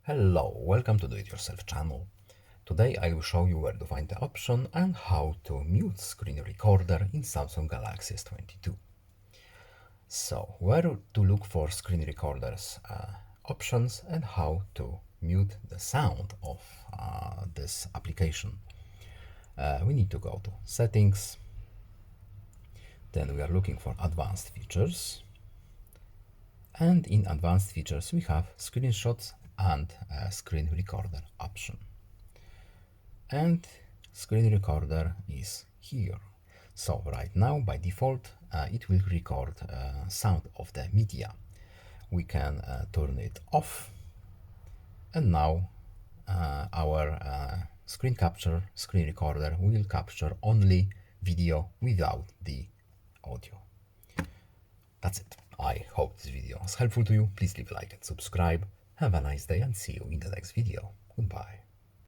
Hello, welcome to Do It Yourself channel. Today I will show you where to find the option and how to mute screen recorder in Samsung Galaxy S22. So, where to look for screen recorders options and how to mute the sound of this application. We need to go to Settings, then we are looking for Advanced Features, and in Advanced Features we have Screenshots and Screen Recorder option. And screen recorder is here. So right now by default it will record sound of the media. We can turn it off, and now our screen recorder will capture only video without the audio. That's it. I hope this video was helpful to you. Please leave a like and subscribe. Have a nice day and see you in the next video. Goodbye.